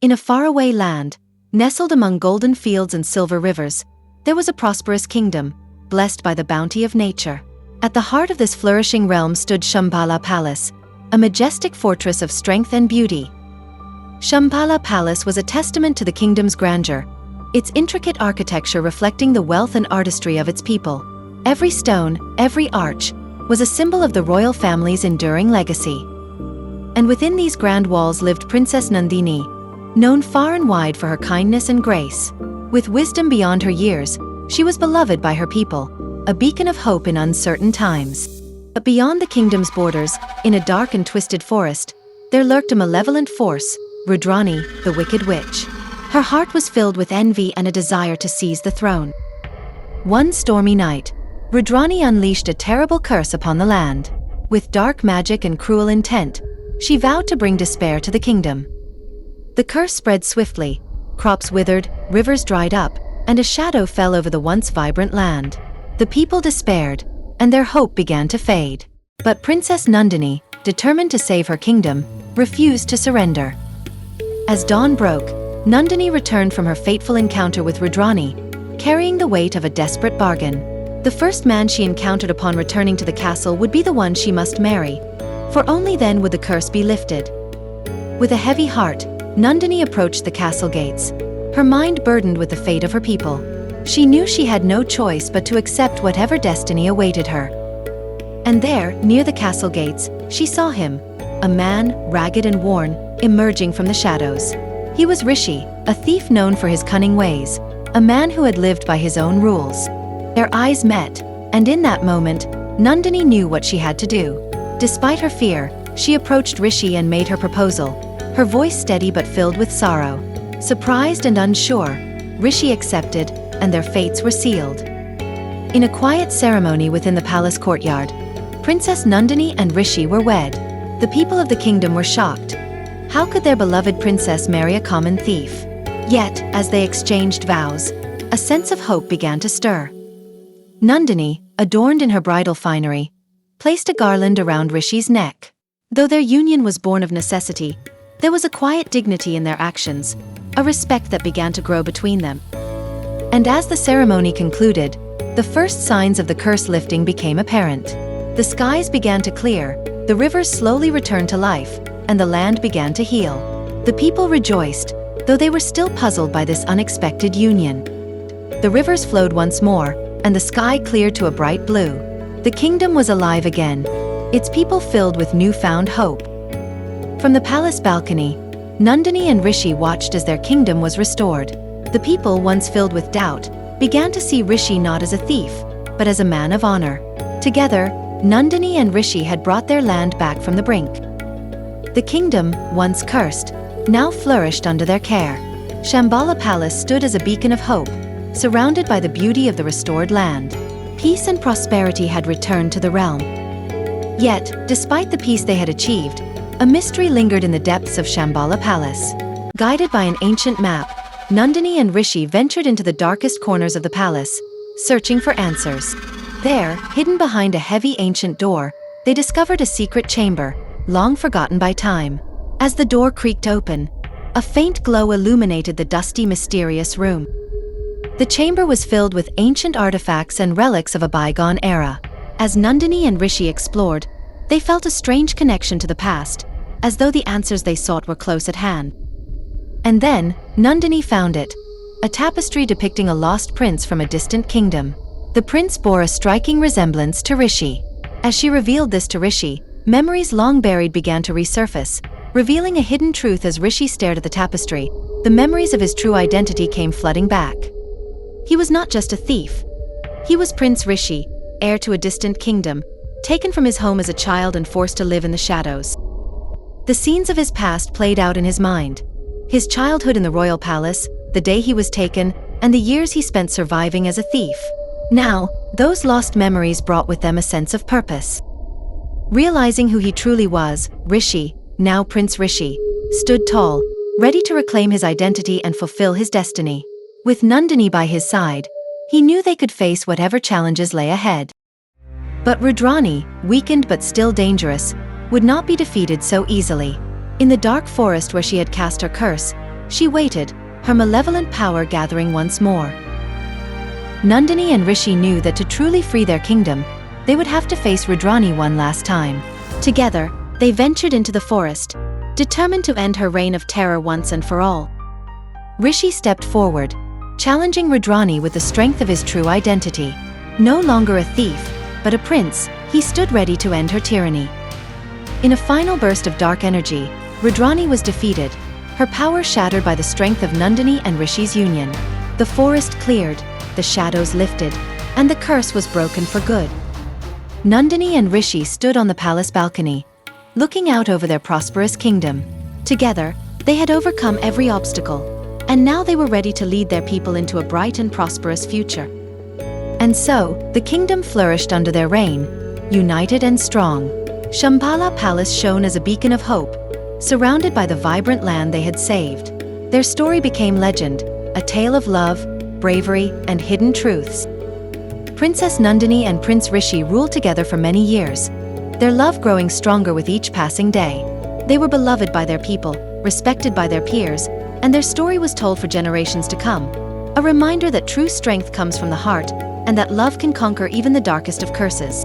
In a faraway land, nestled among golden fields and silver rivers, there was a prosperous kingdom, blessed by the bounty of nature. At the heart of this flourishing realm stood Shambhala Palace, a majestic fortress of strength and beauty. Shambhala Palace was a testament to the kingdom's grandeur, its intricate architecture reflecting the wealth and artistry of its people. Every stone, every arch, was a symbol of the royal family's enduring legacy. And within these grand walls lived Princess Nandini, known far and wide for her kindness and grace. With wisdom beyond her years, she was beloved by her people, a beacon of hope in uncertain times. But beyond the kingdom's borders, in a dark and twisted forest, there lurked a malevolent force, Rudrani, the wicked witch. Her heart was filled with envy and a desire to seize the throne. One stormy night, Rudrani unleashed a terrible curse upon the land. With dark magic and cruel intent, she vowed to bring despair to the kingdom. The curse spread swiftly, crops withered, rivers dried up, and a shadow fell over the once vibrant land. The people despaired, and their hope began to fade. But Princess Nandini, determined to save her kingdom, refused to surrender. As dawn broke, Nandini returned from her fateful encounter with Rudrani, carrying the weight of a desperate bargain. The first man she encountered upon returning to the castle would be the one she must marry, for only then would the curse be lifted. With a heavy heart, Nandini approached the castle gates, her mind burdened with the fate of her people. She knew she had no choice but to accept whatever destiny awaited her. And there, near the castle gates, she saw him, a man, ragged and worn, emerging from the shadows. He was Rishi, a thief known for his cunning ways, a man who had lived by his own rules. Their eyes met, and in that moment, Nandini knew what she had to do. Despite her fear, she approached Rishi and made her proposal, her voice steady but filled with sorrow. Surprised and unsure, Rishi accepted, and their fates were sealed. In a quiet ceremony within the palace courtyard, Princess Nandini and Rishi were wed. The people of the kingdom were shocked. How could their beloved princess marry a common thief? Yet, as they exchanged vows, a sense of hope began to stir. Nandini, adorned in her bridal finery, placed a garland around Rishi's neck. Though their union was born of necessity, there was a quiet dignity in their actions, a respect that began to grow between them. And as the ceremony concluded, the first signs of the curse lifting became apparent. The skies began to clear, the rivers slowly returned to life, and the land began to heal. The people rejoiced, though they were still puzzled by this unexpected union. The rivers flowed once more, and the sky cleared to a bright blue. The kingdom was alive again, its people filled with newfound hope. From the palace balcony, Nandini and Rishi watched as their kingdom was restored. The people, once filled with doubt, began to see Rishi not as a thief, but as a man of honor. Together, Nandini and Rishi had brought their land back from the brink. The kingdom, once cursed, now flourished under their care. Shambhala Palace stood as a beacon of hope, surrounded by the beauty of the restored land. Peace and prosperity had returned to the realm. Yet, despite the peace they had achieved, a mystery lingered in the depths of Shambhala Palace. Guided by an ancient map, Nandini and Rishi ventured into the darkest corners of the palace, searching for answers. There, hidden behind a heavy ancient door, they discovered a secret chamber, long forgotten by time. As the door creaked open, a faint glow illuminated the dusty, mysterious room. The chamber was filled with ancient artifacts and relics of a bygone era. As Nandini and Rishi explored, they felt a strange connection to the past, as though the answers they sought were close at hand. And then, Nandini found it, a tapestry depicting a lost prince from a distant kingdom. The prince bore a striking resemblance to Rishi. As she revealed this to Rishi, memories long buried began to resurface, revealing a hidden truth. As Rishi stared at the tapestry, the memories of his true identity came flooding back. He was not just a thief. He was Prince Rishi, heir to a distant kingdom, taken from his home as a child and forced to live in the shadows. The scenes of his past played out in his mind. His childhood in the royal palace, the day he was taken, and the years he spent surviving as a thief. Now, those lost memories brought with them a sense of purpose. Realizing who he truly was, Rishi, now Prince Rishi, stood tall, ready to reclaim his identity and fulfill his destiny. With Nandini by his side, he knew they could face whatever challenges lay ahead. But Rudrani, weakened but still dangerous, would not be defeated so easily. In the dark forest where she had cast her curse, She waited, her malevolent power gathering once more. Nandini and Rishi knew that to truly free their kingdom, they would have to face Rudrani one last time. Together, they ventured into the forest, determined to end her reign of terror once and for all. Rishi stepped forward, challenging Rudrani with the strength of his true identity. No longer a thief, but a prince, he stood ready to end her tyranny. In a final burst of dark energy, Rudrani was defeated, her power shattered by the strength of Nandini and Rishi's union. The forest cleared, the shadows lifted, and the curse was broken for good. Nandini and Rishi stood on the palace balcony, looking out over their prosperous kingdom. Together, they had overcome every obstacle, and now they were ready to lead their people into a bright and prosperous future. And so, the kingdom flourished under their reign, united and strong. Shambhala Palace shone as a beacon of hope, surrounded by the vibrant land they had saved. Their story became legend, a tale of love, bravery, and hidden truths. Princess Nandini and Prince Rishi ruled together for many years, their love growing stronger with each passing day. They were beloved by their people, respected by their peers, and their story was told for generations to come. A reminder that true strength comes from the heart, and that love can conquer even the darkest of curses.